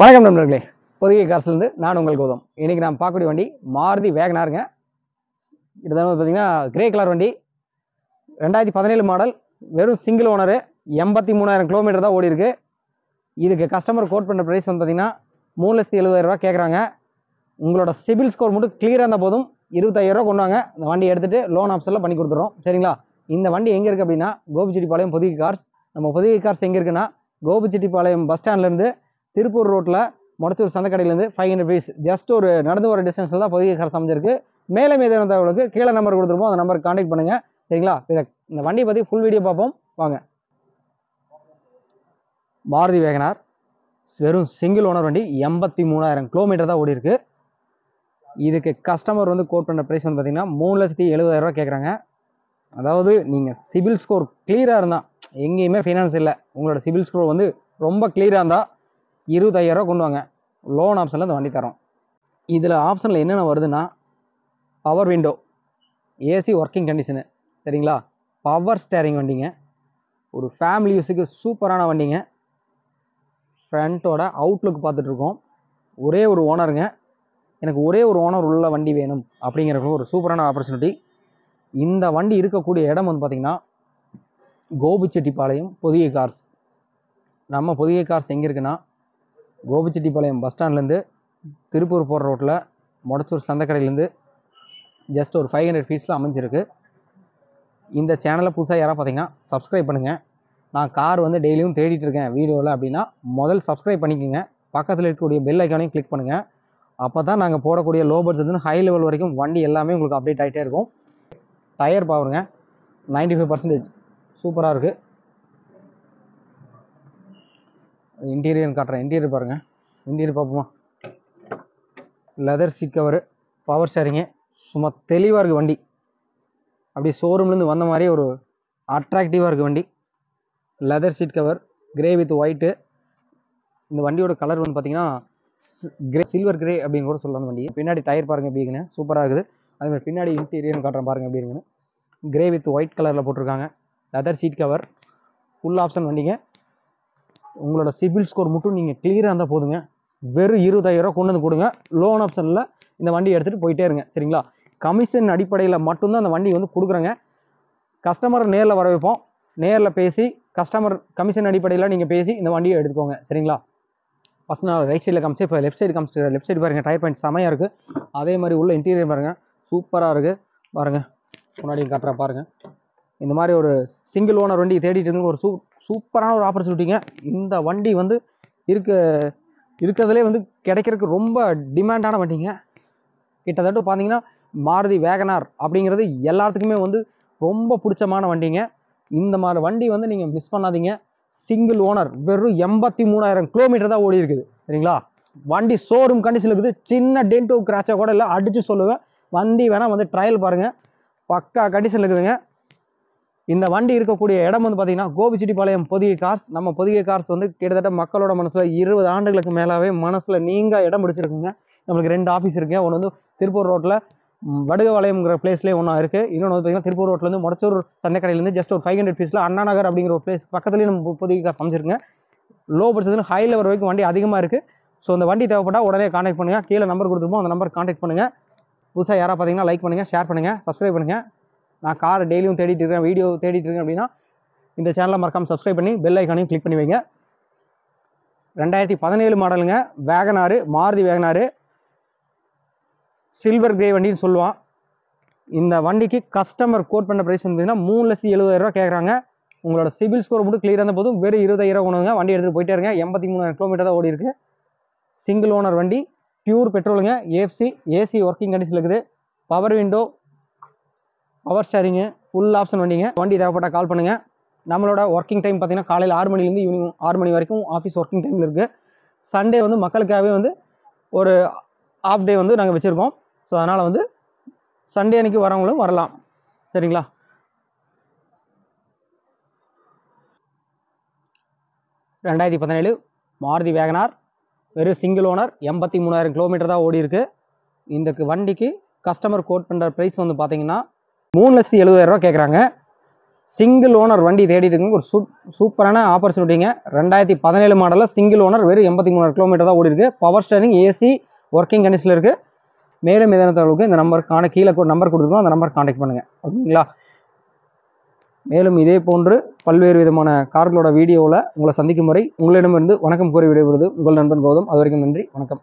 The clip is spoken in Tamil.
வணக்கம் நண்பர்களே, பொதிகை காசுலேருந்து நான் உங்கள் கௌதம். இன்னைக்கு நான் பார்க்கக்கூடிய வண்டி மாருதி வேகனாருங்க. இதுதான் பார்த்தீங்கன்னா கிரே கலர் வண்டி, 2017 மாடல், வெறும் சிங்கிள் ஓனரு, 83,000 கிலோமீட்டர் தான் ஓடி இருக்கு. இதுக்கு கஸ்டமர் கோட் பண்ணுற ப்ரைஸ் வந்து பார்த்தீங்கன்னா 3,70,000 ரூபா கேட்குறாங்க. உங்களோட சிபில் ஸ்கோர் மட்டும் கிளியராக இருந்தால் போதும், 25,000 ரூபா கொண்டு வாங்க, இந்த வண்டி எடுத்துகிட்டு லோன் ஆப்ஷனில் பண்ணி கொடுத்துட்றோம். சரிங்களா? இந்த வண்டி எங்கே இருக்குது அப்படின்னா கோபிச்செட்டிப்பாளையம் பொதிகை கார்ஸ். நம்ம பொதிகை கார்ஸ் எங்கே இருக்குன்னா கோபிச்செட்டிப்பாளையம் பஸ் ஸ்டாண்ட்லேருந்து திருப்பூர் ரோட்டில் மொடச்சூர் சந்தைக்கடையிலேருந்து 500 ஃபீஸ் ஜஸ்ட் ஒரு நடந்து வர டிஸ்டன்ஸில் தான் பொதிகை கார்ஸ் அமைஞ்சிருக்கு. மேலே மீதான தகவலுக்கு கீழே நம்பர் கொடுத்துருப்போம், அந்த நம்பருக்கு கான்டாக்ட் பண்ணுங்கள். சரிங்களா? இந்த வண்டியை பற்றி ஃபுல் வீடியோ பார்ப்போம் வாங்க. மாருதி வேகனார் வெறும் சிங்கிள் ஓனர் வண்டி, 83,000 கிலோமீட்டர் தான் ஓடி இருக்கு. இதுக்கு கஸ்டமர் வந்து கோட் பண்ணுற ப்ரைஸ் வந்து பார்த்தீங்கன்னா 3,70,000 ரூபா கேட்குறாங்க. அதாவது நீங்கள் சிபில் ஸ்கோர் கிளியராக இருந்தால், எங்கேயுமே ஃபைனான்ஸ் இல்லை, உங்களோட சிபில் ஸ்கோர் வந்து ரொம்ப கிளியராக இருந்தால் 25,000 ரூபா கொண்டு வாங்க, லோன் ஆப்ஷனில் இந்த வண்டி தரோம். இதில் ஆப்ஷனில் என்னென்ன வருதுன்னா power window, AC working condition, சரிங்களா, பவர் ஸ்டேரிங் வண்டிங்க, ஒரு ஃபேமிலி யூஸுக்கு சூப்பரான வண்டிங்க. ஃப்ரண்ட்டோட அவுட்லுக் பார்த்துட்ருக்கோம். ஒரே ஒரு ஓனருங்க, எனக்கு ஒரே ஒரு ஓனர் உள்ள வண்டி வேணும் அப்படிங்கிறப்ப ஒரு சூப்பரான ஆப்பர்ச்சுனிட்டி. இந்த வண்டி இருக்கக்கூடிய இடம் வந்து பார்த்திங்கன்னா கோபிச்செட்டிப்பாளையம் பொதிகை கார்ஸ். நம்ம பொதிகை கார்ஸ் எங்கே இருக்குன்னா கோபிச்செட்டிப்பாளையம் பஸ் ஸ்டாண்ட்லேருந்து திருப்பூர் போகிற ரோட்டில் மொடச்சூர் சந்தைக்கடையிலேருந்து ஜஸ்ட் ஒரு 500 ஃபீட்ஸில் அமைஞ்சிருக்கு. இந்த சேனலை புதுசாக யாராவது பார்த்தீங்கன்னா சப்ஸ்கிரைப் பண்ணுங்கள். நான் கார் வந்து டெய்லியும் தேடிட்டு இருக்கேன் வீடியோவில் அப்படின்னா முதல் சப்ஸ்கிரைப் பண்ணிக்கோங்க. பக்கத்தில் இருக்கக்கூடிய பெல் ஐக்கானையும் கிளிக் பண்ணுங்கள். அப்போ தான் நாங்கள் போடக்கூடிய லோ பட்ஜெட்லேருந்து ஹை லெவல் வரைக்கும் வண்டி எல்லாமே உங்களுக்கு அப்டேட் ஆகிட்டே இருக்கும். டயர் பாருங்க, 95% சூப்பராக இருக்குது. இன்டீரியர் காட்டுறேன், இன்டீரியர் பாருங்கள், இன்டீரியர் பார்ப்போமா. Leather seat cover, power steering, சும்மா தெளிவாக இருக்குது வண்டி. அப்படி ஷோரூம்லேருந்து வந்த மாதிரி ஒரு அட்ராக்டிவாக இருக்குது வண்டி. Leather seat cover, grey with white. இந்த வண்டியோட கலர் வந்து பார்த்தீங்கன்னா கிரே, சில்வர் கிரே அப்படின்னு கூட சொல்லலாம். வண்டி பின்னாடி டயர் பாருங்கள் எப்படி இருக்குன்னு, சூப்பராக இருக்குது. அதேமாதிரி பின்னாடி இன்டீரியர் காட்டுறேன் பாருங்கள் எப்படி இருக்குன்னு. கிரே வித் ஒயிட் கலரில் போட்டிருக்காங்க. Leather seat cover, full option வண்டிங்க. உங்களோட சிபில் ஸ்கோர் மட்டும் நீங்கள் கிளியராக இருந்தால் போதுங்க, வெறும் 25,000 ரூபா கொண்டு வந்து கொடுங்க, லோன் ஆப்ஷனில் இந்த வண்டி எடுத்துகிட்டு போயிட்டே இருங்க. சரிங்களா? கமிஷன் அடிப்படையில் மட்டும்தான் அந்த வண்டி வந்து கொடுக்குறேங்க. கஸ்டமர் நேரில் வர வைப்போம், நேரில் பேசி கஸ்டமர் கமிஷன் அடிப்படையில் நீங்கள் பேசி இந்த வண்டியை எடுத்துக்கோங்க. சரிங்களா? ஃபஸ்ட் நான் ரைட் சைடில் காமிச்சு, இப்போ லெஃப்ட் சைடு காமிச்சு. லெஃப்ட் சைடு பாருங்கள், டயர் பாயிண்ட் செமையாக இருக்குது. அதே மாதிரி உள்ள இன்டீரியர் பாருங்கள், சூப்பராக இருக்குது. பாருங்கள், முன்னாடியும் காட்டுறா பாருங்கள். இந்த மாதிரி ஒரு சிங்கிள் ஓனர் வண்டி தேடிட்டு இருந்து ஒரு சூப்பரான ஒரு ஆப்பர்ச்சுனிட்டிங்க. இந்த வண்டி வந்து இருக்கிறதுலே வந்து கிடைக்கிறதுக்கு ரொம்ப டிமாண்டான வண்டிங்க. கிட்டத்தட்ட பார்த்தீங்கன்னா மாருதி வேகனார் அப்படிங்கிறது எல்லாத்துக்குமே வந்து ரொம்ப பிடிச்சமான வண்டிங்க. இந்த மாதிரி வண்டி வந்து நீங்கள் மிஸ் பண்ணாதீங்க. சிங்கிள் ஓனர், வெறும் 83,000 கிலோமீட்டர் தான் ஓடி இருக்குது. சரிங்களா? வண்டி ஷோரூம் கண்டிஷன் இருக்குது, சின்ன டென்டோ கிராச்சா கூட இல்லை, அடித்து சொல்லுவேன். வண்டி வேணால் வந்து ட்ரையல் பாருங்கள், பக்கா கண்டிஷனில் இருக்குதுங்க. இந்த வண்டி இருக்கக்கூடிய இடம் வந்து பார்த்தீங்கன்னா கோபிச்செட்டிப்பாளையம் பொதிகை கார்ஸ். நம்ம பொதிகை கார்ஸ் வந்து கிட்டத்தட்ட மக்களோட மனசில் 20 ஆண்டுகளுக்கு மேலாகவே மனசில் நீங்கள் இடம் பிடிச்சிருக்குங்க. நம்மளுக்கு 2 ஆஃபீஸ் இருக்குங்க. ஒன்று வந்து திருப்பூர் ரோட்டில் வடுகவாளையம்ங்கிற பிளேஸ்லேயே ஒன்றா இருக்குது. இன்னொன்று வந்து பார்த்தீங்கன்னா திருப்பூர் ரோட்லேருந்து மொடச்சூர் சந்தைக்கடையிலேருந்து ஜஸ்ட் ஒரு 500 ஃபீட்ஸில் அண்ணா நகர் அப்படிங்கிற ஒரு பிளேஸ் பக்கத்துலேயே நம்ம பொதிகை கார்ஸ் அமைச்சிருக்குங்க. லோ பட்ஜெட்லேருந்து ஹை லெவல் வரைக்கும் வண்டி அதிகமாக இருக்குது. ஸோ இந்த வண்டி தேவைப்பட்டால் உடனே கான்டாக்ட் பண்ணுங்கள். கீழே நம்பர் கொடுத்துருப்போம், அந்த நம்பர் கான்டாக்ட் பண்ணுங்கள். புதுசாக யாராவது பார்த்தீங்கன்னா லைக் பண்ணுங்கள், ஷேர் பண்ணுங்கள், சப்ஸ்கிரைப் பண்ணுங்கள். நான் கார் டெய்லியும் தேடிட்டு இருக்கேன், வீடியோ தேடிட்டு இருக்கேன் அப்படின்னா இந்த சேனலை மறக்காமல் சப்ஸ்கிரைப் பண்ணி பெல் ஐக்கானையும் கிளிக் பண்ணி வைங்க. 2017 மாடலுங்க Wagon R, Maruti Wagon R, silver grey வண்டின்னு சொல்லுவான். இந்த வண்டிக்கு கஸ்டமர் கோட் பண்ண ப்ரைஸ் வந்து 3,70,000 ரூபா கேட்குறாங்க. உங்களோட சிபில் ஸ்கோர் மட்டும் கிளியராக இருந்த போதும் வெறும் 25,000 ரூபா கொண்டு வண்டி எடுத்துகிட்டு போயிட்டே இருங்க. 83,000 கிலோமீட்டர் தான் ஓடி இருக்குது. சிங்கிள் ஓனர் வண்டி, பியூர் பெட்ரோலுங்க. ஏசி ஒர்க்கிங் கண்டிஷன் இருக்குது. Power window, power steering, full option வண்டிங்க. வண்டி தேவைப்பட்டால் கால் பண்ணுங்கள். நம்மளோட ஒர்க்கிங் டைம் பார்த்தீங்கன்னா காலையில் 6 மணிலேருந்து ஈவினிங் 6 மணி வரைக்கும் ஆஃபீஸ் ஒர்க்கிங் டைமில் இருக்குது. சண்டே வந்து மக்களுக்காகவே வந்து ஒரு ஆஃப் டே வந்து நாங்கள் வச்சுருக்கோம். ஸோ அதனால் வந்து சண்டே அன்றைக்கி வரவங்களும் வரலாம். சரிங்களா? (2017) மாருதி வேகனார், வெறும் சிங்கிள் ஓனர், 83,000 கிலோமீட்டர் தான் ஓடி இருக்குது. இந்த வண்டிக்கு கஸ்டமர் கோட் பண்ணுற ப்ரைஸ் வந்து பார்த்தீங்கன்னா 3,70,000 ரூபா கேட்குறாங்க. சிங்கிள் ஓனர் வண்டி தேடிட்டு இருக்குங்க ஒரு சூப்பரான ஆப்பர்ச்சுனிட்டிங்க. 2017 மாடலில் சிங்கிள் ஓனர், வெறும் 83 கிலோமீட்டர் தான் ஓடி இருக்கு. பவர் ஸ்டேரிங், ஏசி ஒர்க்கிங் கண்டிஷனில் இருக்கு. மேலும் எதன தகவலுக்கு இந்த நம்பர் கீழே நம்பர் கொடுத்துருக்கோம், அந்த நம்பர் கான்டாக்ட் பண்ணுங்க. ஓகேங்களா? மேலும் இதே போன்று பல்வேறு விதமான கார்களோட வீடியோவில் உங்களை சந்திக்கும் வரை உங்களிடமிருந்து வணக்கம் கூறி விடைபெறுவது உங்கள் நண்பன் கௌதம். அது வரைக்கும் நன்றி, வணக்கம்.